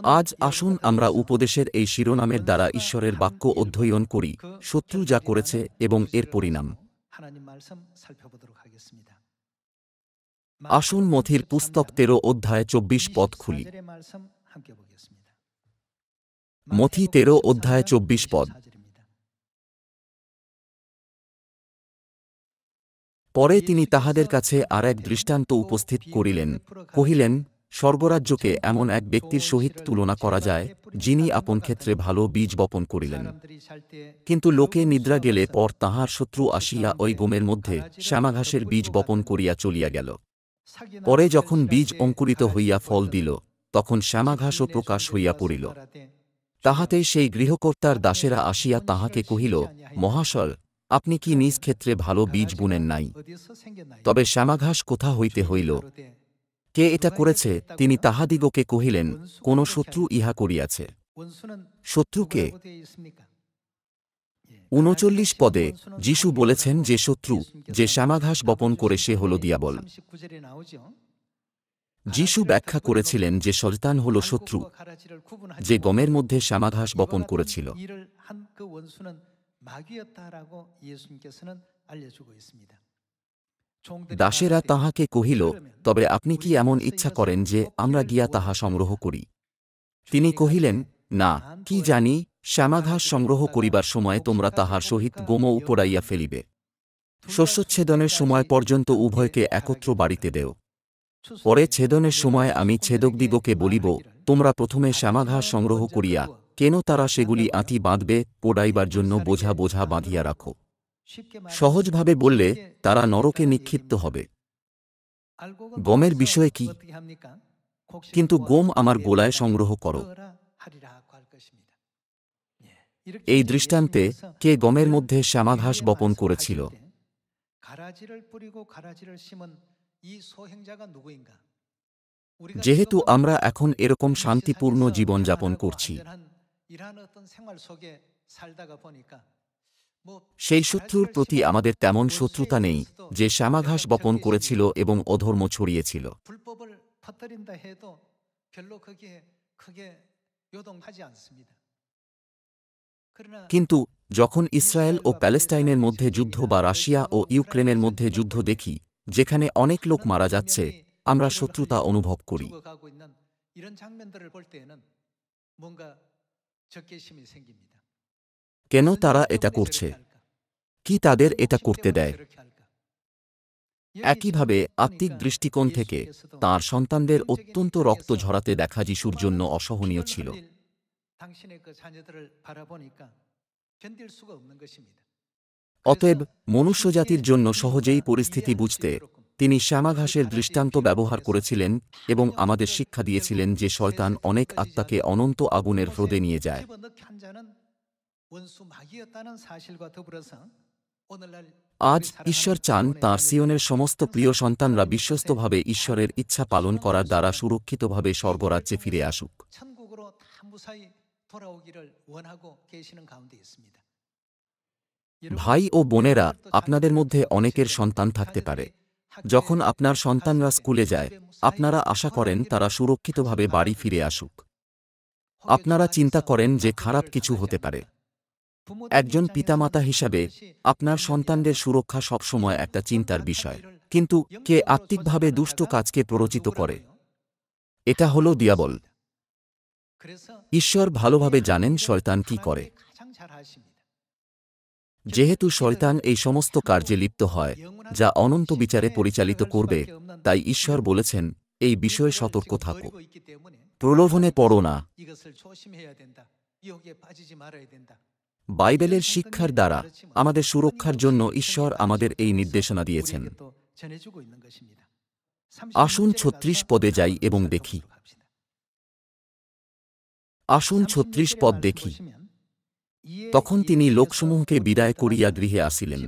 আজ আসুন আমরা উপদেশের এই শিরোনামের দ্বারা ঈশ্বরের বাক্য অধ্যয়ন করি, শত্রু যা করেছে এবং এর পরিণাম। আসুন মথির পুস্তক 13 অধ্যায় 24 পদ খুলি। মথি 13 অধ্যায় 24 পদ। পরে তিনি তাহাদের কাছে আর এক দৃষ্টান্ত উপস্থিত করিলেন, কহিলেন, স্বর্গরাজ্যকে এমন এক ব্যক্তির সহিত তুলনা করা যায়, যিনি আপন ক্ষেত্রে ভালো বীজ বপন করিলেন। কিন্তু লোকে নিদ্রা গেলে পর তাহার শত্রু আসিয়া ওই গমের মধ্যে শ্যামাঘাসের বীজ বপন করিয়া চলিয়া গেল। পরে যখন বীজ অঙ্কুরিত হইয়া ফল দিল, তখন শ্যামাঘাসও প্রকাশ হইয়া পড়িল। তাহাতে সেই গৃহকর্তার দাসেরা আসিয়া তাহাকে কহিল, মহাশয়, আপনি কি নিজ ক্ষেত্রে ভালো বীজ বুনেন নাই? তবে শ্যামাঘাস কোথা হইতে হইল? কে এটা করেছে? তিনি তাহাদিগকে কহিলেন, কোন শত্রু ইহা করিয়াছে। শত্রুকে ৩৯ পদে যীশু বলেছেন যে শত্রু, যে শ্যামাঘাস বপন করে সে হল দিয়াবল। যীশু ব্যাখ্যা করেছিলেন যে শয়তান হল শত্রু, যে গমের মধ্যে শ্যামাঘাস বপন করেছিল। দাসেরা তাহাকে কহিল, তবে আপনি কি এমন ইচ্ছা করেন যে আমরা গিয়া তাহা সংগ্রহ করি? তিনি কহিলেন, না, কি জানি, শ্যামাঘাস সংগ্রহ করিবার সময় তোমরা তাহার সহিত গোমও উপড়াইয়া ফেলিবে। শস্যচ্ছেদনের সময় পর্যন্ত উভয়কে একত্র বাড়িতে দেও। পরে ছেদনের সময় আমি ছেদকদিগকে বলিব, তোমরা প্রথমে শ্যামাঘাস সংগ্রহ করিয়া কেন তারা সেগুলি আঁটি বাঁধবে, পোড়াইবার জন্য বোঝা বোঝা বাঁধিয়া রাখো। সহজভাবে বললে তারা নরকে নিক্ষিপ্ত হবে। গমের বিষয়ে কি? কিন্তু গম আমার গোলায় সংগ্রহ করো। এই দৃষ্টান্তে কে গমের মধ্যে শ্যামাঘাস বপন করেছিল? যেহেতু আমরা এখন এরকম শান্তিপূর্ণ জীবনযাপন করছি, সেই শত্রুর প্রতি আমাদের তেমন শত্রুতা নেই, যে শ্যামাঘাস বপন করেছিল এবং অধর্ম ছড়িয়েছিল। কিন্তু যখন ইসরায়েল ও প্যালেস্টাইনের মধ্যে যুদ্ধ বা রাশিয়া ও ইউক্রেনের মধ্যে যুদ্ধ দেখি, যেখানে অনেক লোক মারা যাচ্ছে, আমরা শত্রুতা অনুভব করি। কেন তারা এটা করছে? কি তাদের এটা করতে দেয়? একইভাবে আত্মিক দৃষ্টিকোণ থেকে তাঁর সন্তানদের অত্যন্ত রক্ত ঝরাতে দেখা যিশুর জন্য অসহনীয় ছিল। অতএব মনুষ্যজাতির জন্য সহজেই পরিস্থিতি বুঝতে তিনি শ্যামাঘাসের দৃষ্টান্ত ব্যবহার করেছিলেন এবং আমাদের শিক্ষা দিয়েছিলেন যে শয়তান অনেক আত্মাকে অনন্ত আগুনের হ্রদে নিয়ে যায়। আজ ঈশ্বর চান তাঁর সিয়নের সমস্ত প্রিয় সন্তানরা বিশ্বস্তভাবে ঈশ্বরের ইচ্ছা পালন করার দ্বারা সুরক্ষিতভাবে স্বর্গরাজ্যে ফিরে আসুক। ভাই ও বোনেরা, আপনাদের মধ্যে অনেকের সন্তান থাকতে পারে। যখন আপনার সন্তানরা স্কুলে যায়, আপনারা আশা করেন তারা সুরক্ষিতভাবে বাড়ি ফিরে আসুক। আপনারা চিন্তা করেন যে খারাপ কিছু হতে পারে। একজন পিতামাতা হিসাবে আপনার সন্তানদের সুরক্ষা সবসময় একটা চিন্তার বিষয়। কিন্তু কে আত্মিকভাবে দুষ্ট কাজকে প্ররোচিত করে? এটা হল দিয়াবল। ঈশ্বর ভালোভাবে জানেন শয়তান কি করে। যেহেতু শয়তান এই সমস্ত কার্যে লিপ্ত হয়, যা অনন্ত বিচারে পরিচালিত করবে, তাই ঈশ্বর বলেছেন, এই বিষয়ে সতর্ক থাকো, প্রলোভনে পড়ো না। বাইবেলের শিক্ষার দ্বারা আমাদের সুরক্ষার জন্য ঈশ্বর আমাদের এই নির্দেশনা দিয়েছেন। আসুন 36 পদে যাই এবং দেখি। আসুন 36 পদ দেখি। তখন তিনি লোকসমূহকে বিদায় করিয়া গৃহে আসিলেন।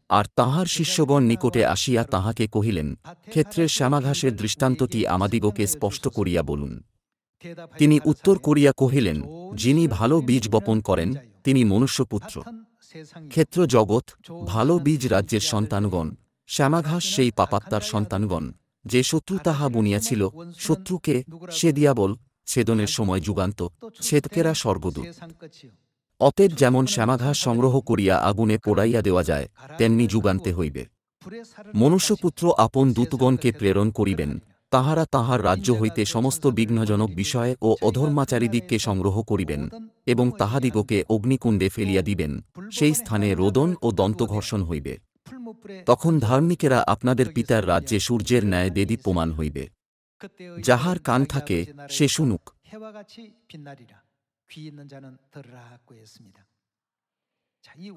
আর তাঁহার শিষ্যগণ নিকটে আসিয়া তাঁহাকে কহিলেন, ক্ষেত্রের শ্যামাঘাসের দৃষ্টান্তটি আমাদিগকে স্পষ্ট করিয়া বলুন। তিনি উত্তর করিয়া কহিলেন, যিনি ভালো বীজ বপন করেন, তিনি মনুষ্যপুত্র। ক্ষেত্র জগৎ, ভালো বীজ রাজ্যের সন্তানগণ, শ্যামাঘাস সেই পাপাত্মার সন্তানগণ। যে শত্রু তাহা বুনিয়াছিল, শত্রুকে, সে দিয়াবল, ছেদনের সময় যুগান্ত, ছেদকেরা স্বর্গদূত। অতএব যেমন শ্যামাঘাস সংগ্রহ করিয়া আগুনে পোড়াইয়া দেওয়া যায়, তেমনি যুগান্তে হইবে। মনুষ্যপুত্র আপন দূতগণকে প্রেরণ করিবেন, তাহারা তাঁহার রাজ্য হইতে সমস্ত বিঘ্নজনক বিষয় ও অধর্মাচারীদিগকে সংগ্রহ করিবেন এবং তাহাদিগকে অগ্নিকুণ্ডে ফেলিয়া দিবেন, সেই স্থানে রোদন ও দন্তঘর্ষণ হইবে। তখন ধার্মিকেরা আপনাদের পিতার রাজ্যে সূর্যের ন্যায় দেদীপ্যমান হইবে। যাহার কান থাকে সে শুনুক।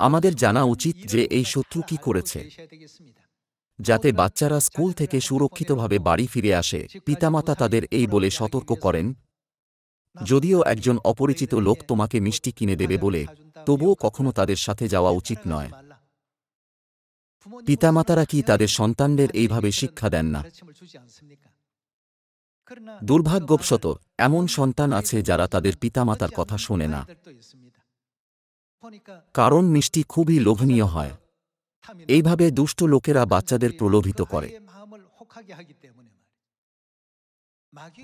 আমাদের জানা উচিত যে এই শত্রু কি করেছে, যাতে বাচ্চারা স্কুল থেকে সুরক্ষিতভাবে বাড়ি ফিরে আসে। পিতামাতা তাদের এই বলে সতর্ক করেন, যদিও একজন অপরিচিত লোক তোমাকে মিষ্টি কিনে দেবে বলে, তবুও কখনো তাদের সাথে যাওয়া উচিত নয়। পিতামাতারা কি তাদের সন্তানদের এইভাবে শিক্ষা দেন না? দুর্ভাগ্যবশত এমন সন্তান আছে যারা তাদের পিতামাতার কথা শোনে না। কারণ মিষ্টি খুবই লোভনীয় হয়। এইভাবে দুষ্ট লোকেরা বাচ্চাদের প্রলোভিত করে।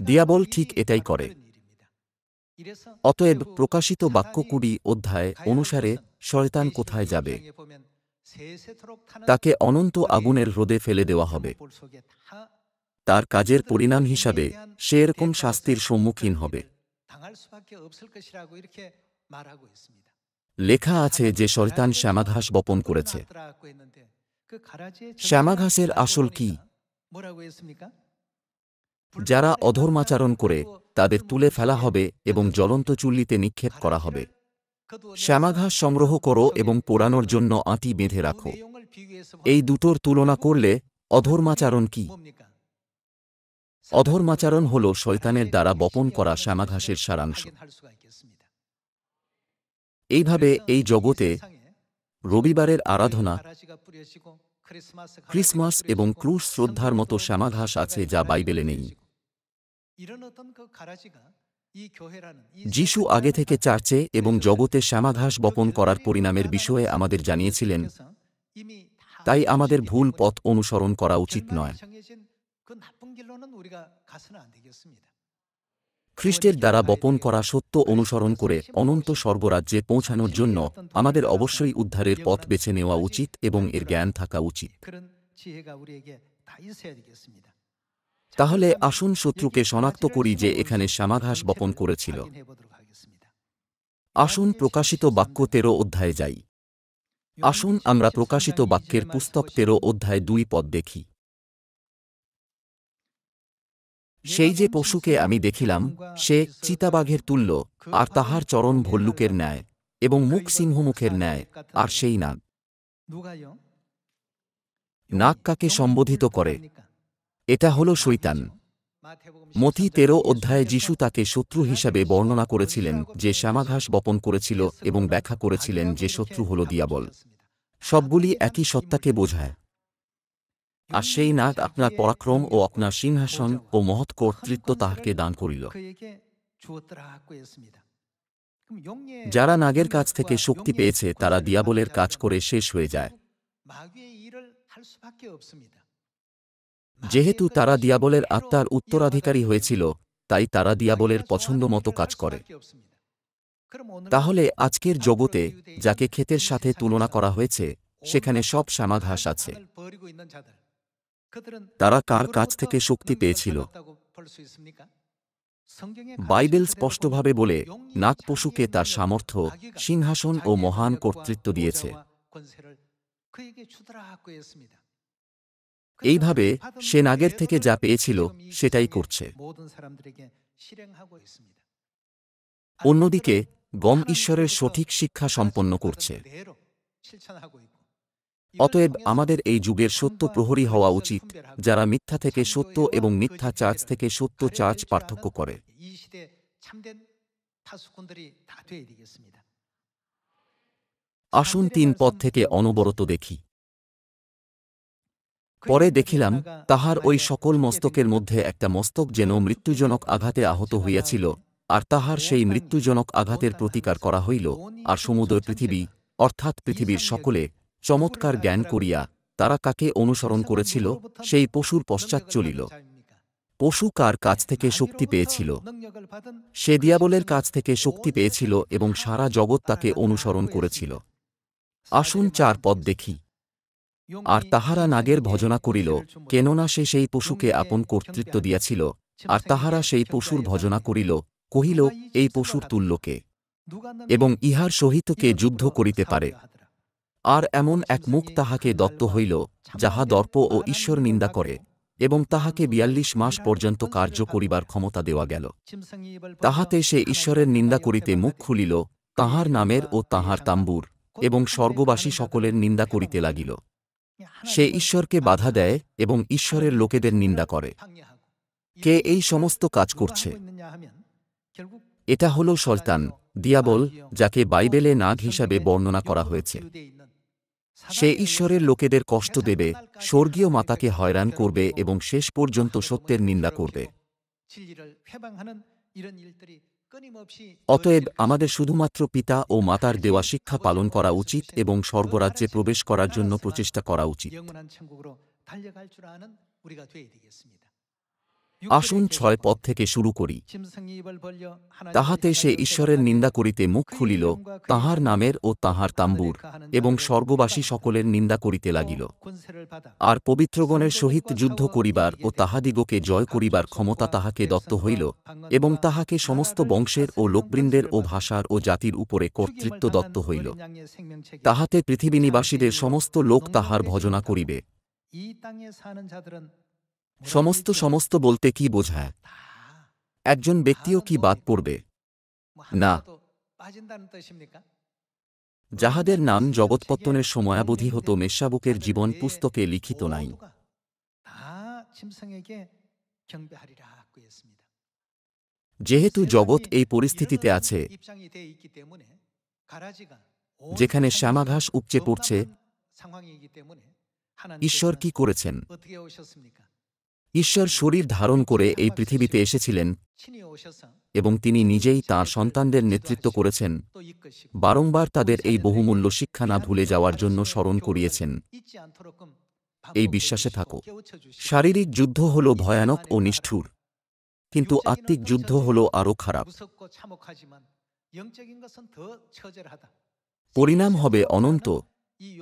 দিয়াবল ঠিক এটাই করে। অতএব প্রকাশিত বাক্য 20 অধ্যায় অনুসারে শয়তান কোথায় যাবে? তাকে অনন্ত আগুনের হ্রদে ফেলে দেওয়া হবে। তার কাজের পরিণাম হিসাবে সে এরকম শাস্তির সম্মুখীন হবে। লেখা আছে যে শয়তান শ্যামাঘাস বপন করেছে। শ্যামাঘাসের আসল কি? যারা অধর্মাচরণ করে তাদের তুলে ফেলা হবে এবং জ্বলন্ত চুল্লিতে নিক্ষেপ করা হবে। শ্যামাঘাস সংগ্রহ করো এবং পোড়ানোর জন্য আঁটি বেঁধে রাখো। এই দুটোর তুলনা করলে অধর্মাচরণ কি? অধর্মাচরণ হল শয়তানের দ্বারা বপন করা শ্যামাঘাসের সারাংশ। এইভাবে এই জগতে রবিবারের আরাধনা, ক্রিসমাস এবং ক্রুশ শ্রদ্ধার মতো শ্যামাঘাস আছে যা বাইবেলে নেই। যিশু আগে থেকে চার্চে এবং জগতে শ্যামাঘাস বপন করার পরিণামের বিষয়ে আমাদের জানিয়েছিলেন, তাই আমাদের ভুল পথ অনুসরণ করা উচিত নয়। খ্রিস্টের দ্বারা বপন করা সত্য অনুসরণ করে অনন্ত স্বর্গরাজ্যে পৌঁছানোর জন্য আমাদের অবশ্যই উদ্ধারের পথ বেছে নেওয়া উচিত এবং এর জ্ঞান থাকা উচিত। তাহলে আসুন শত্রুকে শনাক্ত করি যে এখানে শ্যামাঘাস বপন করেছিল। আসুন প্রকাশিত বাক্য 13 অধ্যায়ে যাই। আসুন আমরা প্রকাশিত বাক্যের পুস্তক 13 অধ্যায় 2 পদ দেখি। সেই যে পশুকে আমি দেখিলাম সে চিতাবাঘের তুল্য, আর তাহার চরণ ভল্লুকের ন্যায় এবং মুখ সিংহমুখের ন্যায়। আর সেই নাগ। নাগ কাকে সম্বোধিত করে? এটা হল শয়তান। মথি 13 অধ্যায়ে যিশু তাকে শত্রু হিসাবে বর্ণনা করেছিলেন যে শ্যামাঘাস বপন করেছিল এবং ব্যাখ্যা করেছিলেন যে শত্রু হল দিয়াবল। সবগুলি একই সত্তাকে বোঝায়। আর সেই নাগ আপনার পরাক্রম ও আপনার সিংহাসন ও মহৎ কর্তৃত্ব তাহাকে দান করিল। যারা নাগের কাছ থেকে শক্তি পেয়েছে তারা দিয়াবলের কাজ করে শেষ হয়ে যায়। যেহেতু তারা দিয়াবলের আত্মার উত্তরাধিকারী হয়েছিল, তাই তারা দিয়াবলের পছন্দ মতো কাজ করে। তাহলে আজকের জগতে যাকে ক্ষেতের সাথে তুলনা করা হয়েছে, সেখানে সব শ্যামাঘাস আছে। তারা কার কাছ থেকে শক্তি পেয়েছিল? বাইবেল স্পষ্টভাবে বলে, নাগ পশুকে তার সামর্থ্য, সিংহাসন ও মহান কর্তৃত্ব দিয়েছে। এইভাবে সে নাগের থেকে যা পেয়েছিল সেটাই করছে। অন্যদিকে গম ঈশ্বরের সঠিক শিক্ষা সম্পন্ন করছে। অতএব আমাদের এই যুগের সত্য প্রহরী হওয়া উচিত, যারা মিথ্যা থেকে সত্য এবং মিথ্যা চার্চ থেকে সত্য চার্চ পার্থক্য করে। আসুন 3 পদ থেকে অনবরত দেখি। পরে দেখিলাম তাহার ওই সকল মস্তকের মধ্যে একটা মস্তক যেন মৃত্যুজনক আঘাতে আহত হইয়াছিল, আর তাহার সেই মৃত্যুজনক আঘাতের প্রতিকার করা হইল। আর সমুদয় পৃথিবী অর্থাৎ পৃথিবীর সকলে চমৎকার জ্ঞান করিয়া তারা কাকে অনুসরণ করেছিল সেই পশুর পশ্চাৎ চলিল। পশু কার কাছ থেকে শক্তি পেয়েছিল? সে দিয়াবলের কাছ থেকে শক্তি পেয়েছিল এবং সারা জগৎ তাকে অনুসরণ করেছিল। আসুন 4 পদ দেখি। আর তাহারা নাগের ভজনা করিল, কেননা সে সেই পশুকে আপন কর্তৃত্ব দিয়াছিল, আর তাহারা সেই পশুর ভজনা করিল, কহিল, এই পশুর তুল্যকে এবং ইহার সহিত কে যুদ্ধ করিতে পারে। আর এমন এক মুখ তাহাকে দত্ত হইল, যাহা দর্প ও ঈশ্বর নিন্দা করে, এবং তাহাকে 42 মাস পর্যন্ত কার্য করিবার ক্ষমতা দেওয়া গেল। তাহাতে সে ঈশ্বরের নিন্দা করিতে মুখ খুলিল, তাঁহার নামের ও তাঁহার তাম্বুর এবং স্বর্গবাসী সকলের নিন্দা করিতে লাগিল। সে ঈশ্বরকে বাধা দেয় এবং ঈশ্বরের লোকেদের নিন্দা করে। কে এই সমস্ত কাজ করছে? এটা হল শয়তান, দিয়াবল, যাকে বাইবেলে নাগ হিসাবে বর্ণনা করা হয়েছে। সে ঈশ্বরের লোকেদের কষ্ট দেবে, স্বর্গীয় মাতাকে হয়রান করবে এবং শেষ পর্যন্ত সত্যের নিন্দা করবে। অতএব আমাদের শুধুমাত্র পিতা ও মাতার দেওয়া শিক্ষা পালন করা উচিত এবং স্বর্গরাজ্যে প্রবেশ করার জন্য প্রচেষ্টা করা উচিত। আসুন 6 পদ থেকে শুরু করি। তাহাতে সে ঈশ্বরের নিন্দা করিতে মুখ খুলিল, তাঁহার নামের ও তাঁহার তাম্বুর এবং স্বর্গবাসী সকলের নিন্দা করিতে লাগিল। আর পবিত্রগণের সহিত যুদ্ধ করিবার ও তাহাদিগকে জয় করিবার ক্ষমতা তাহাকে দত্ত হইল, এবং তাহাকে সমস্ত বংশের ও লোকবৃন্দের ও ভাষার ও জাতির উপরে কর্তৃত্ব দত্ত হইল। তাহাতে পৃথিবীনিবাসীদের সমস্ত লোক তাহার ভজনা করিবে। সমস্ত বলতে কি বোঝায়? একজন ব্যক্তিও কি বাদ পড়বে? না। যাহাদের নাম জগৎপত্তনের সময়াবধি হতো মেষশাবকের জীবন পুস্তকে লিখিত নাই। যেহেতু জগৎ এই পরিস্থিতিতে আছে, যেখানে শ্যামাঘাস উপচে পড়ছে, ঈশ্বর কি করেছেন? ঈশ্বর শরীর ধারণ করে এই পৃথিবীতে এসেছিলেন এবং তিনি নিজেই তাঁর সন্তানদের নেতৃত্ব করেছেন, বারংবার তাদের এই বহুমূল্য শিক্ষা না ভুলে যাওয়ার জন্য স্মরণ করিয়েছেন। এই বিশ্বাসে থাকো। শারীরিক যুদ্ধ হল ভয়ানক ও নিষ্ঠুর, কিন্তু আত্মিক যুদ্ধ হল আরও খারাপ। পরিণাম হবে অনন্ত।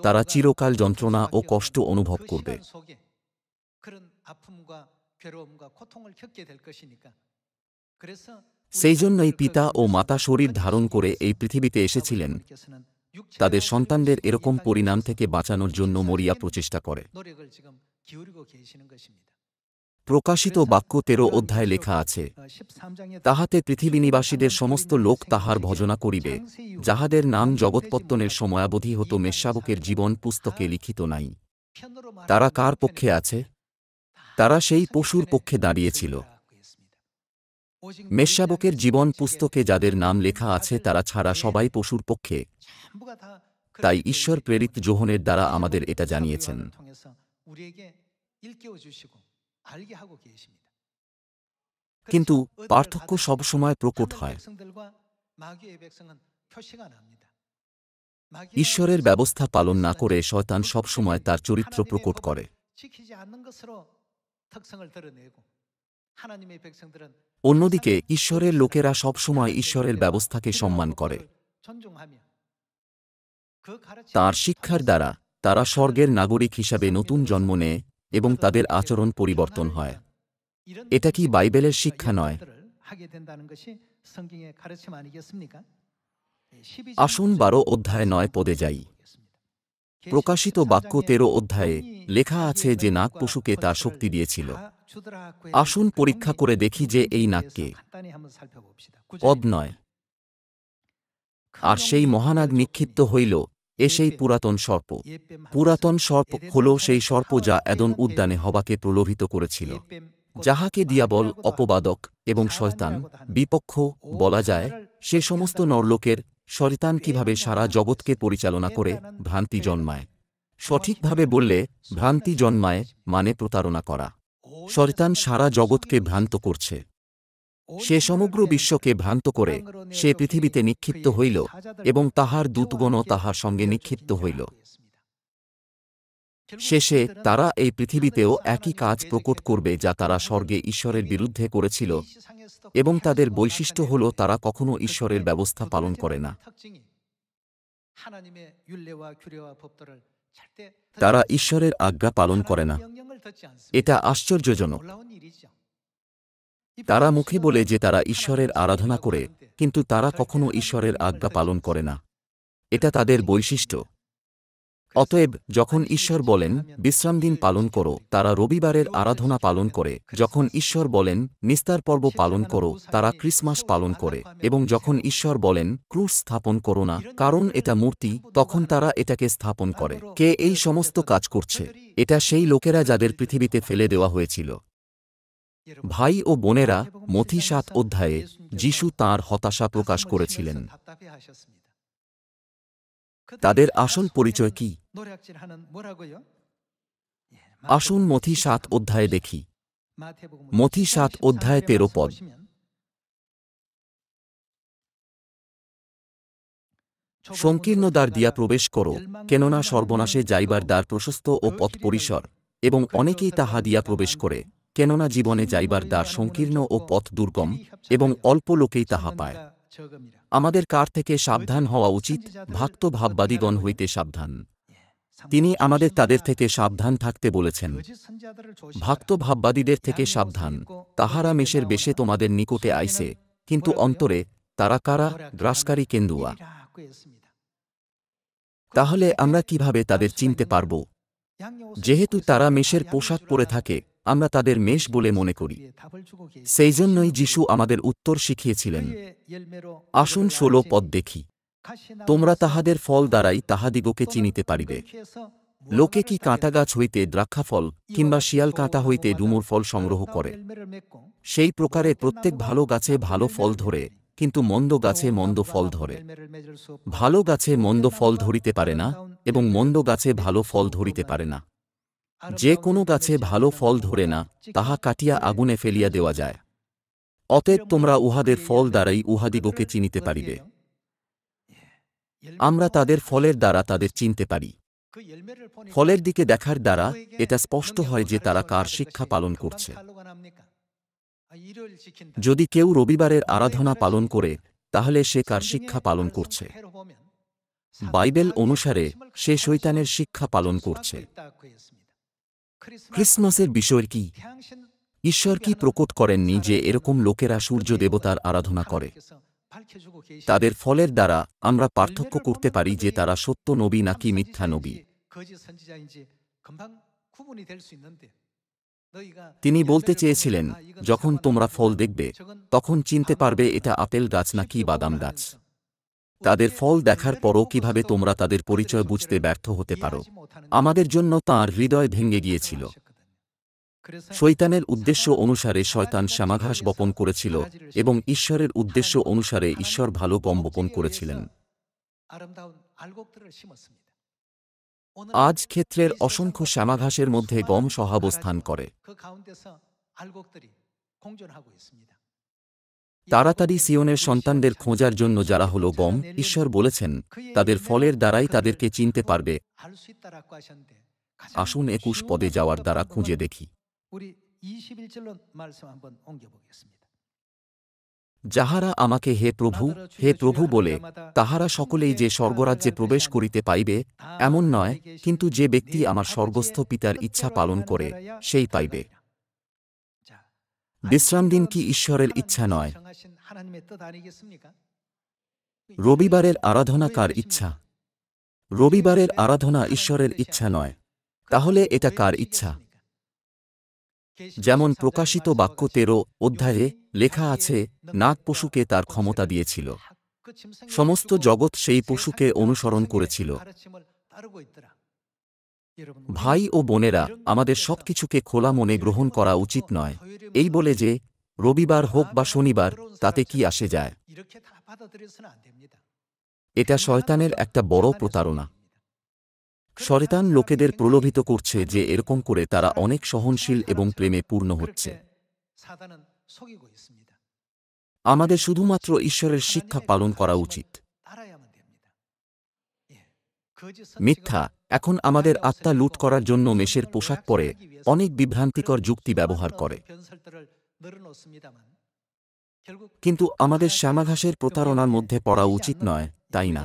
তারা চিরকাল যন্ত্রণা ও কষ্ট অনুভব করবে। সেই জন্যই পিতা ও মাতা শরীর ধারণ করে এই পৃথিবীতে এসেছিলেন, তাদের সন্তানদের এরকম পরিণাম থেকে বাঁচানোর জন্য মরিয়া প্রচেষ্টা করে। প্রকাশিত বাক্য 13 অধ্যায় লেখা আছে, তাহাতে পৃথিবীনিবাসীদের সমস্ত লোক তাহার ভজনা করিবে, যাহাদের নাম জগৎপত্তনের সময়াবধি হতো মেষশাবকের জীবন পুস্তকে লিখিত নাই। তারা কার পক্ষে আছে? তারা সেই পশুর পক্ষে দাঁড়িয়েছিল। মেষশাবকের জীবন পুস্তকে যাদের নাম লেখা আছে তারা ছাড়া সবাই পশুর পক্ষে। তাই ঈশ্বর প্রেরিত যোহনের দ্বারা আমাদের এটা জানিয়েছেন। কিন্তু পার্থক্য সবসময় প্রকট হয়। ঈশ্বরের ব্যবস্থা পালন না করে শয়তান সবসময় তার চরিত্র প্রকট করে। অন্যদিকে ঈশ্বরের লোকেরা সবসময় ঈশ্বরের ব্যবস্থাকে সম্মান করে। তাঁর শিক্ষার দ্বারা তারা স্বর্গের নাগরিক হিসাবে নতুন জন্ম নেয় এবং তাদের আচরণ পরিবর্তন হয়। এটা কি বাইবেলের শিক্ষা নয়? আসুন 12 অধ্যায় 9 পদে যাই। প্রকাশিত বাক্য 13 অধ্যায়ে লেখা আছে যে নাগ পশুকে তার শক্তি দিয়েছিল। আসুন পরীক্ষা করে দেখি যে এই নাগকে। পদ 9। আর সেই মহানাগ নিক্ষিপ্ত হইল, এ সেই পুরাতন সর্প। পুরাতন সর্প হল সেই সর্প যা এদন উদ্যানে হবাকে প্রলোভিত করেছিল, যাহাকে দিয়াবল, অপবাদক এবং শয়তান, বিপক্ষ বলা যায়। সে সমস্ত নরলোকের শয়তান কিভাবে সারা জগৎকে পরিচালনা করে ভ্রান্তি জন্মায়। সঠিকভাবে বললে ভ্রান্তি জন্মায় মানে প্রতারণা করা। শয়তান সারা জগৎকে ভ্রান্ত করছে। সে সমগ্র বিশ্বকে ভ্রান্ত করে সে পৃথিবীতে নিক্ষিপ্ত হইল এবং তাহার দূতগণও তাহার সঙ্গে নিক্ষিপ্ত হইল। শেষে তারা এই পৃথিবীতেও একই কাজ প্রকট করবে যা তারা স্বর্গে ঈশ্বরের বিরুদ্ধে করেছিল, এবং তাদের বৈশিষ্ট্য হল তারা কখনো ঈশ্বরের ব্যবস্থা পালন করে না। তারা ঈশ্বরের আজ্ঞা পালন করে না। এটা আশ্চর্যজনক। তারা মুখে বলে যে তারা ঈশ্বরের আরাধনা করে, কিন্তু তারা কখনো ঈশ্বরের আজ্ঞা পালন করে না। এটা তাদের বৈশিষ্ট্য। অতএব যখন ঈশ্বর বলেন বিশ্রাম দিন পালন করো, তারা রবিবারের আরাধনা পালন করে। যখন ঈশ্বর বলেন নিস্তার পর্ব পালন করো, তারা ক্রিসমাস পালন করে। এবং যখন ঈশ্বর বলেন ক্রুশ স্থাপন করো না, কারণ এটা মূর্তি, তখন তারা এটাকে স্থাপন করে। কে এই সমস্ত কাজ করছে? এটা সেই লোকেরা যাদের পৃথিবীতে ফেলে দেওয়া হয়েছিল। ভাই ও বোনেরা, মথি ৭ অধ্যায়ে যিশু তাঁর হতাশা প্রকাশ করেছিলেন। তাদের আসল পরিচয় কি? আসুন মথি ৭ অধ্যায়ে দেখি। মথি ৭ অধ্যায় ১৩ পদ। সংকীর্ণ দ্বার দিয়া প্রবেশ করো, কেননা সর্বনাশে যাইবার দ্বার প্রশস্ত ও পথ পরিসর, এবং অনেকেই তাহা দিয়া প্রবেশ করে। কেননা জীবনে যাইবার দ্বার সংকীর্ণ ও পথ দুর্গম, এবং অল্প লোকেই তাহা পায়। আমাদের কার থেকে সাবধান হওয়া উচিত? ভক্ত ভাববাদীগণ হইতে সাবধান। তিনি আমাদের তাদের থেকে সাবধান থাকতে বলেছেন। ভক্ত ভাববাদীদের থেকে সাবধান, তাহারা মেষের বেশে তোমাদের নিকটে আইসে, কিন্তু অন্তরে তারা কারা? গ্রাসকারী কেন্দুয়া। তাহলে আমরা কিভাবে তাদের চিনতে পারব? যেহেতু তারা মেষের পোশাক পরে থাকে, আমরা তাদের মেষ বলে মনে করি। সেই জন্যই যিশু আমাদের উত্তর শিখিয়েছিলেন। আসুন ১৬ পদ দেখি। তোমরা তাহাদের ফল দ্বারাই তাহাদিগকে চিনিতে পারিবে। লোকে কি কাঁটা গাছ হইতে দ্রাক্ষাফল, কিংবা শিয়াল কাঁটা হইতে ডুমুর ফল সংগ্রহ করে? সেই প্রকারে প্রত্যেক ভালো গাছে ভালো ফল ধরে, কিন্তু মন্দ গাছে মন্দ ফল ধরে। ভালো গাছে মন্দ ফল ধরিতে পারে না, এবং মন্দ গাছে ভালো ফল ধরিতে পারে না। যে কোনো গাছে ভালো ফল ধরে না, তাহা কাটিয়া আগুনে ফেলিয়া দেওয়া যায়। অতএব তোমরা উহাদের ফল দ্বারাই উহাদিগকে চিনিতে পারিবে। আমরা তাদের ফলের দ্বারা তাদের চিনতে পারি। ফলের দিকে দেখার দ্বারা এটা স্পষ্ট হয় যে তারা কার শিক্ষা পালন করছে। যদি কেউ রবিবারের আরাধনা পালন করে, তাহলে সে কার শিক্ষা পালন করছে? বাইবেল অনুসারে সে শয়তানের শিক্ষা পালন করছে। ক্রিসমাসের বিষয় কি? ঈশ্বর কি প্রকট করেননি যে এরকম লোকেরা সূর্য দেবতার আরাধনা করে? তাদের ফলের দ্বারা আমরা পার্থক্য করতে পারি যে তারা সত্য নবী নাকি মিথ্যা নবী। তিনি বলতে চেয়েছিলেন, যখন তোমরা ফল দেখবে, তখন চিনতে পারবে এটা আপেল গাছ নাকি বাদাম গাছ। তাদের ফল দেখার পরও কিভাবে তোমরা তাদের পরিচয় বুঝতে ব্যর্থ হতে পারো? আমাদের জন্য তাঁর হৃদয় ভেঙে গিয়েছিল। শয়তানের উদ্দেশ্য অনুসারে শয়তান শ্যামাঘাস বপন করেছিল, এবং ঈশ্বরের উদ্দেশ্য অনুসারে ঈশ্বর ভালো গম বপন করেছিলেন। আজ ক্ষেত্রের অসংখ্য শ্যামাঘাসের মধ্যে গম সহাবস্থান করে। তাড়াতাড়ি সিয়নের সন্তানদের খোঁজার জন্য যারা হলো গম, ঈশ্বর বলেছেন তাদের ফলের দ্বারাই তাদেরকে চিনতে পারবে। আসুন ২১ পদে যাওয়ার দ্বারা খুঁজে দেখি। যাহারা আমাকে হে প্রভু, হে প্রভু বলে, তাহারা সকলেই যে স্বর্গরাজ্যে প্রবেশ করিতে পাইবে, এমন নয়, কিন্তু যে ব্যক্তি আমার স্বর্গস্থ পিতার ইচ্ছা পালন করে, সেই পাইবে। বিশ্রাম দিন কি ঈশ্বরের ইচ্ছা নয়? রবিবারের আরাধনা কার ইচ্ছা? রবিবারের আরাধনা ঈশ্বরের ইচ্ছা নয়। তাহলে এটা কার ইচ্ছা? যেমন প্রকাশিত বাক্য ১৩ অধ্যায়ে লেখা আছে, নাগ পশুকে তার ক্ষমতা দিয়েছিল। সমস্ত জগৎ সেই পশুকে অনুসরণ করেছিল। ভাই ও বোনেরা, আমাদের সবকিছুকে খোলা মনে গ্রহণ করা উচিত নয়। এই বলে যে রবিবার হোক বা শনিবার, তাতে কি আসে যায়? এটা শয়তানের একটা বড় প্রতারণা। শয়তান লোকেদের প্রলোভিত করছে যে এরকম করে তারা অনেক সহনশীল এবং প্রেমে পূর্ণ হচ্ছে। আমাদের শুধুমাত্র ঈশ্বরের শিক্ষা পালন করা উচিত। মিথ্যা, এখন আমাদের আত্মা লুট করার জন্য মেষের পোশাক পরে অনেক বিভ্রান্তিকর যুক্তি ব্যবহার করে। কিন্তু আমাদের শ্যামাঘাসের প্রতারণার মধ্যে পড়া উচিত নয়, তাই না?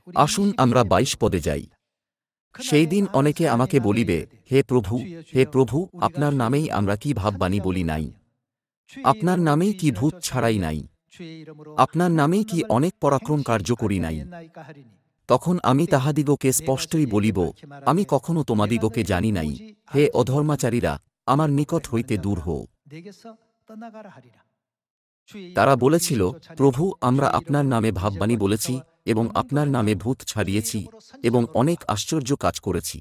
আসুন আমরা ২২ পদে যাই। সেই দিন অনেকে আমাকে বলিবে, হে প্রভু, হে প্রভু, আপনার নামেই আমরা কি ভাববাণী বলি নাই? আপনার নামেই কি ভূত ছাড়াই নাই? আপনার নামেই কি অনেক পরাক্রম কার্য করি নাই? তখন আমি তাহাদিগকে স্পষ্টই বলিব, আমি কখনো তোমাদিগকে জানি নাই, হে অধর্মাচারীরা, আমার নিকট হইতে দূর হও। তারা বলেছিল, প্রভু, আমরা আপনার নামে ভাববাণী বলেছি এবং আপনার নামে ভূত ছাড়িয়েছি এবং অনেক আশ্চর্য কাজ করেছি।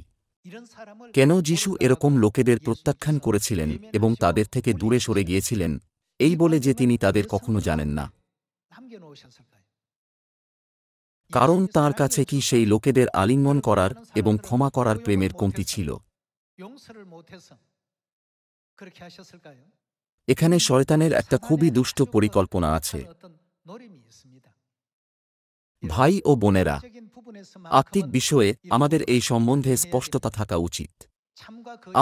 কেন যিশু এরকম লোকেদের প্রত্যাখ্যান করেছিলেন এবং তাদের থেকে দূরে সরে গিয়েছিলেন, এই বলে যে তিনি তাদের কখনো জানেন না? কারণ তাঁর কাছে কি সেই লোকেদের আলিঙ্গন করার এবং ক্ষমা করার প্রেমের কমতি ছিল? এখানে শয়তানের একটা খুবই দুষ্ট পরিকল্পনা আছে। ভাই ও বোনেরা, আত্মিক বিষয়ে আমাদের এই সম্বন্ধে স্পষ্টতা থাকা উচিত।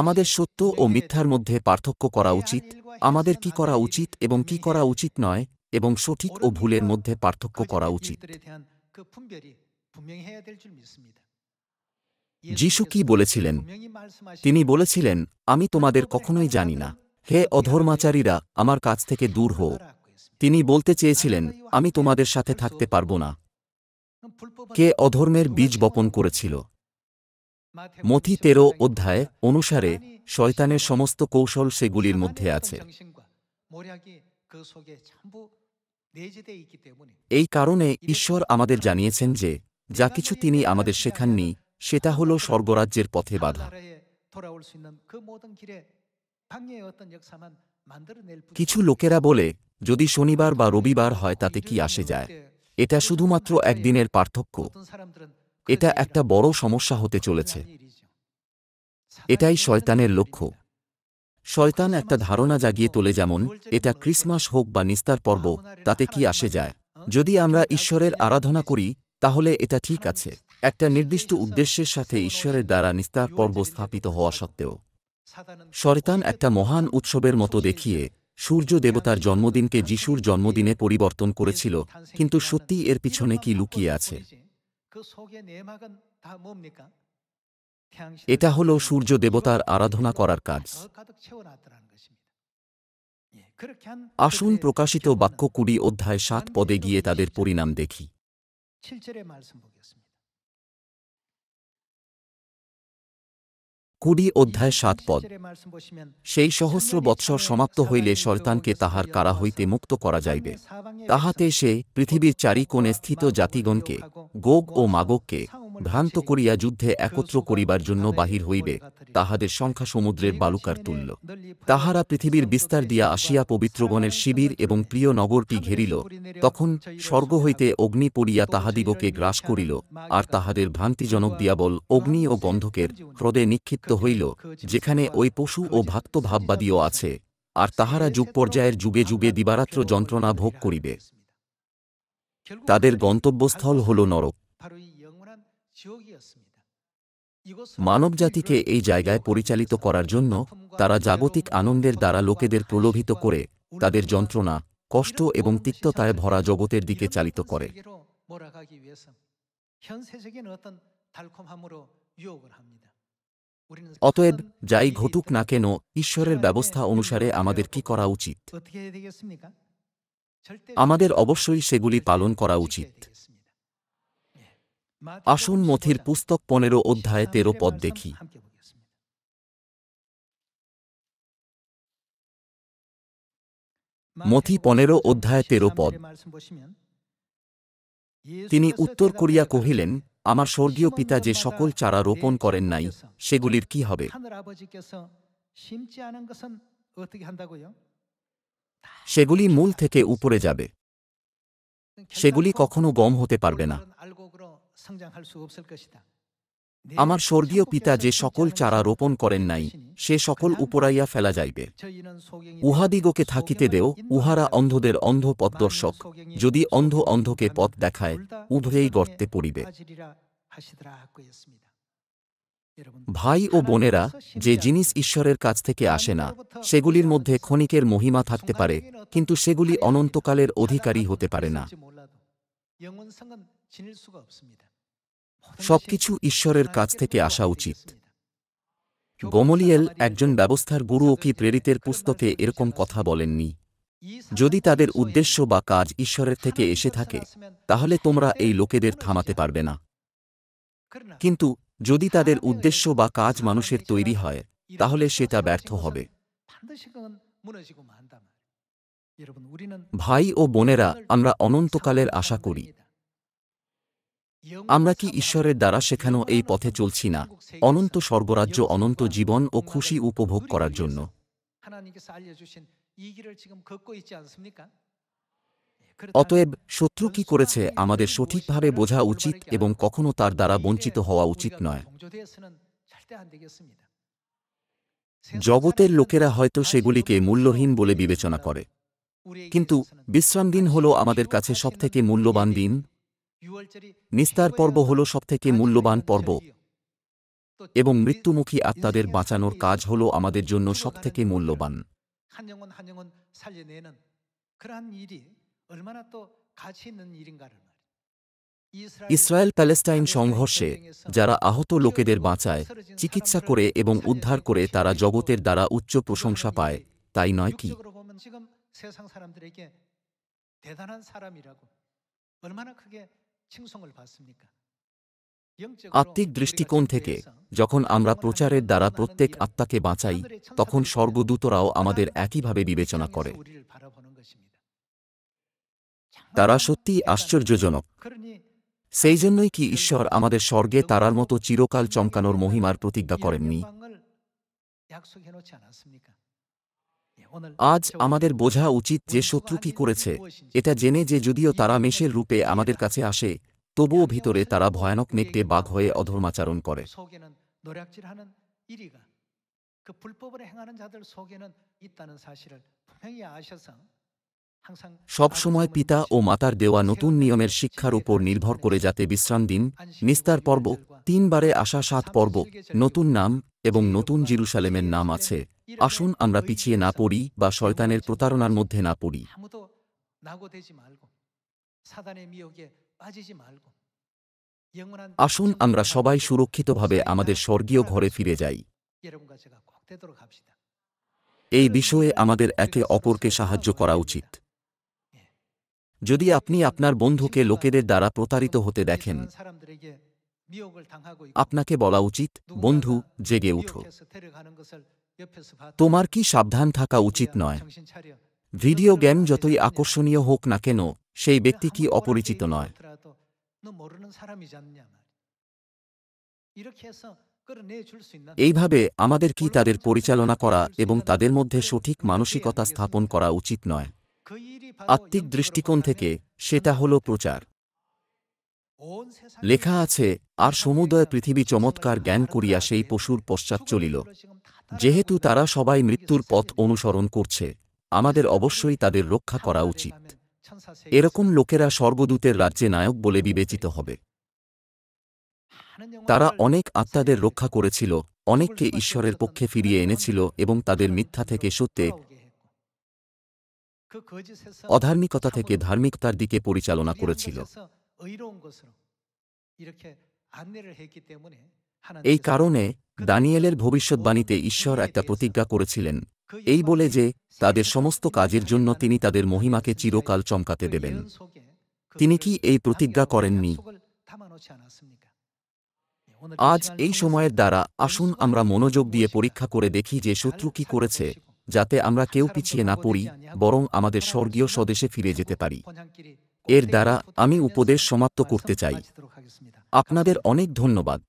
আমাদের সত্য ও মিথ্যার মধ্যে পার্থক্য করা উচিত, আমাদের কি করা উচিত এবং কি করা উচিত নয়, এবং সঠিক ও ভুলের মধ্যে পার্থক্য করা উচিত। যিশু কি বলেছিলেন? তিনি বলেছিলেন, আমি তোমাদের কখনোই জানি না, হে অধর্মাচারীরা, আমার কাছ থেকে দূর হও। তিনি বলতে চেয়েছিলেন, আমি তোমাদের সাথে থাকতে পারব না। কে অধর্মের বীজ বপন করেছিল? মথি ১৩ অধ্যায় অনুসারে শয়তানের সমস্ত কৌশল সেগুলির মধ্যে আছে। এই কারণে ঈশ্বর আমাদের জানিয়েছেন যে, যা কিছু তিনি আমাদের শেখাননি, সেটা হল স্বর্গরাজ্যের পথে বাধা। কিছু লোকেরা বলে, যদি শনিবার বা রবিবার হয় তাতে কি আসে যায়? এটা শুধুমাত্র একদিনের পার্থক্য। এটা একটা বড় সমস্যা হতে চলেছে। এটাই শয়তানের লক্ষ্য। শয়তান একটা ধারণা জাগিয়ে তোলে, যেমন এটা ক্রিসমাস হোক বা নিস্তার পর্ব, তাতে কি আসে যায়? যদি আমরা ঈশ্বরের আরাধনা করি তাহলে এটা ঠিক আছে, একটা নির্দিষ্ট উদ্দেশ্যের সাথে ঈশ্বরের দ্বারা নিস্তার পর্ব স্থাপিত হওয়া সত্ত্বেও। শয়তান একটা মহান উৎসবের মতো দেখিয়ে সূর্য দেবতার জন্মদিনকে যিশুর জন্মদিনে পরিবর্তন করেছিল, কিন্তু সত্যি এর পিছনে কি লুকিয়ে আছে? এটা হল সূর্য দেবতার আরাধনা করার কাজ। আসুন প্রকাশিত বাক্য ২০ অধ্যায় ৭ পদে গিয়ে তাদের পরিণাম দেখি। ২০ অধ্যায় ৭ পদ। সেই সহস্র বৎসর সমাপ্ত হইলে শয়তানকে তাহার কারা হইতে মুক্ত করা যাইবে। তাহাতে সে পৃথিবীর চারিকোণে স্থিত জাতিগণকে, গোগ ও মাগোগকে ভ্রান্ত করিয়া যুদ্ধে একত্র করিবার জন্য বাহির হইবে, তাহাদের সংখ্যা সমুদ্রের বালুকার তুল্য। তাহারা পৃথিবীর বিস্তার দিয়া আসিয়া পবিত্রগণের শিবির এবং প্রিয় নগরটি ঘেরিল। তখন স্বর্গ হইতে অগ্নি পড়িয়া তাহাদিগকে গ্রাস করিল, আর তাহাদের ভ্রান্তিজনক দিয়াবল অগ্নি ও গন্ধকের হ্রদে নিক্ষিপ্ত হইল, যেখানে ওই পশু ও ভাক্ত ভাববাদীও আছে, আর তাহারা যুগ পর্যায়ের যুগে যুগে দিবারাত্র যন্ত্রণা ভোগ করিবে। তাদের গন্তব্যস্থল হল নরক। মানবজাতিকে এই জায়গায় পরিচালিত করার জন্য তারা জাগতিক আনন্দের দ্বারা লোকেদের প্রলোভিত করে তাদের যন্ত্রণা, কষ্ট এবং তিক্ততায় ভরা জগতের দিকে চালিত করে। অতএব যাই ঘটুক না কেন, ঈশ্বরের ব্যবস্থা অনুসারে আমাদের কি করা উচিত? আমাদের অবশ্যই সেগুলি পালন করা উচিত। আসুন মথির পুস্তক ১৫ অধ্যায় ১৩ পদ দেখি। মথি ১৫ অধ্যায় ১৩ পদ। তিনি উত্তর করিয়া কহিলেন, আমার স্বর্গীয় পিতা যে সকল চারা রোপণ করেন নাই, সেগুলির কি হবে? সেগুলি মূল থেকে উপরে যাবে। সেগুলি কখনো গম হতে পারবে না। আমার স্বর্গীয় পিতা যে সকল চারা রোপণ করেন নাই, সে সকল উপরাইয়া ফেলা যাইবে। উহাদিগকে থাকিতে দেও, উহারা অন্ধদের অন্ধ পথদর্শক, যদি অন্ধ অন্ধকে পথ দেখায়, উভয়েই গর্তে পড়িবে। ভাই ও বোনেরা, যে জিনিস ঈশ্বরের কাছ থেকে আসে না, সেগুলির মধ্যে ক্ষণিকের মহিমা থাকতে পারে, কিন্তু সেগুলি অনন্তকালের অধিকারী হতে পারে না। সবকিছু ঈশ্বরের কাছ থেকে আসা উচিত। গমলিয়েল, একজন ব্যবস্থার গুরুও কি প্রেরিতের পুস্তকে এরকম কথা বলেননি? যদি তাদের উদ্দেশ্য বা কাজ ঈশ্বরের থেকে এসে থাকে, তাহলে তোমরা এই লোকেদের থামাতে পারবে না। কিন্তু যদি তাদের উদ্দেশ্য বা কাজ মানুষের তৈরি হয়, তাহলে সেটা ব্যর্থ হবে। ভাই ও বোনেরা, আমরা অনন্তকালের আশা করি। আমরা কি ঈশ্বরের দ্বারা শেখানো এই পথে চলছি না, অনন্ত স্বর্গরাজ্য, অনন্ত জীবন ও খুশি উপভোগ করার জন্য? অতএব শত্রু কি করেছে আমাদের সঠিকভাবে বোঝা উচিত এবং কখনো তার দ্বারা বঞ্চিত হওয়া উচিত নয়। জগতের লোকেরা হয়তো সেগুলিকে মূল্যহীন বলে বিবেচনা করে, কিন্তু বিশ্রামদিন হল আমাদের কাছে সবথেকে মূল্যবান দিন। নিস্তার পর্ব হল সবথেকে মূল্যবান পর্ব, এবং মৃত্যুমুখী আত্মাদের বাঁচানোর কাজ হল আমাদের জন্য সবথেকে মূল্যবান। ইসরায়েল প্যালেস্টাইন সংঘর্ষে যারা আহত লোকেদের বাঁচায়, চিকিৎসা করে এবং উদ্ধার করে, তারা জগতের দ্বারা উচ্চ প্রশংসা পায়, তাই নয় কি? আত্মিক দৃষ্টিকোণ থেকে যখন আমরা প্রচারের দ্বারা প্রত্যেক আত্মাকে বাঁচাই, তখন স্বর্গদূতরাও আমাদের একইভাবে বিবেচনা করে। তারা সত্যিই আশ্চর্যজনক। সেই জন্যই কি ঈশ্বর আমাদের স্বর্গে তারার মতো চিরকাল চমকানোর মহিমার প্রতিজ্ঞা করেননি? আজ আমাদের বোঝা উচিত যে শত্রু কি করেছে, এটা জেনে যে যদিও তারা মেষের রূপে আমাদের কাছে আসে, তবুও ভিতরে তারা ভয়ানক নেকড়ে বাঘ হয়ে অধর্মাচরণ করে। সবসময় পিতা ও মাতার দেওয়া নতুন নিয়মের শিক্ষার উপর নির্ভর করে, যাতে বিশ্রাম দিন, নিস্তার পর্ব, 3 বারে আসা 7 পর্ব, নতুন নাম এবং নতুন জেরুসালেমের নাম আছে। আসুন আমরা পিছিয়ে না পড়ি বা শয়তানের প্রতারণার মধ্যে না পড়ি। আসুন আমরা সবাই সুরক্ষিতভাবে আমাদের স্বর্গীয় ঘরে ফিরে যাই। এই বিষয়ে আমাদের একে অপরকে সাহায্য করা উচিত। যদি আপনি আপনার বন্ধুকে লোকেদের দ্বারা প্রতারিত হতে দেখেন, আপনাকে বলা উচিত, বন্ধু, জেগে উঠো। তোমার কি সাবধান থাকা উচিত নয়? ভিডিও গেম যতই আকর্ষণীয় হোক না কেন, সেই ব্যক্তি কি অপরিচিত নয়? এইভাবে আমাদের কি তাদের পরিচালনা করা এবং তাদের মধ্যে সঠিক মানসিকতা স্থাপন করা উচিত নয়? আত্মিক দৃষ্টিকোণ থেকে সেটা হল প্রচার। লেখা আছে, আর সমুদয় পৃথিবী চমৎকার জ্ঞান করিয়া সেই পশুর পশ্চাৎ চলিল। যেহেতু তারা সবাই মৃত্যুর পথ অনুসরণ করছে, আমাদের অবশ্যই তাদের রক্ষা করা উচিত। এরকম লোকেরা স্বর্গদূতের রাজ্যে নায়ক বলে বিবেচিত হবে। তারা অনেক আত্মাদের রক্ষা করেছিল, অনেককে ঈশ্বরের পক্ষে ফিরিয়ে এনেছিল এবং তাদের মিথ্যা থেকে সত্যে, অধার্মিকতা থেকে ধার্মিকতার দিকে পরিচালনা করেছিল। এই কারণে দানিয়েলের ভবিষ্যদ্বাণীতে ঈশ্বর একটা প্রতিজ্ঞা করেছিলেন, এই বলে যে তাদের সমস্ত কাজের জন্য তিনি তাদের মহিমাকে চিরকাল চমকাতে দেবেন। তিনি কি এই প্রতিজ্ঞা করেননি? আজ এই সময়ের দ্বারা আসুন আমরা মনোযোগ দিয়ে পরীক্ষা করে দেখি যে শত্রু কি করেছে, যাতে আমরা কেউ পিছিয়ে না পড়ি, বরং আমাদের স্বর্গীয় স্বদেশে ফিরে যেতে পারি। এর দ্বারা আমি উপদেশ সমাপ্ত করতে চাই। আপনাদের অনেক ধন্যবাদ।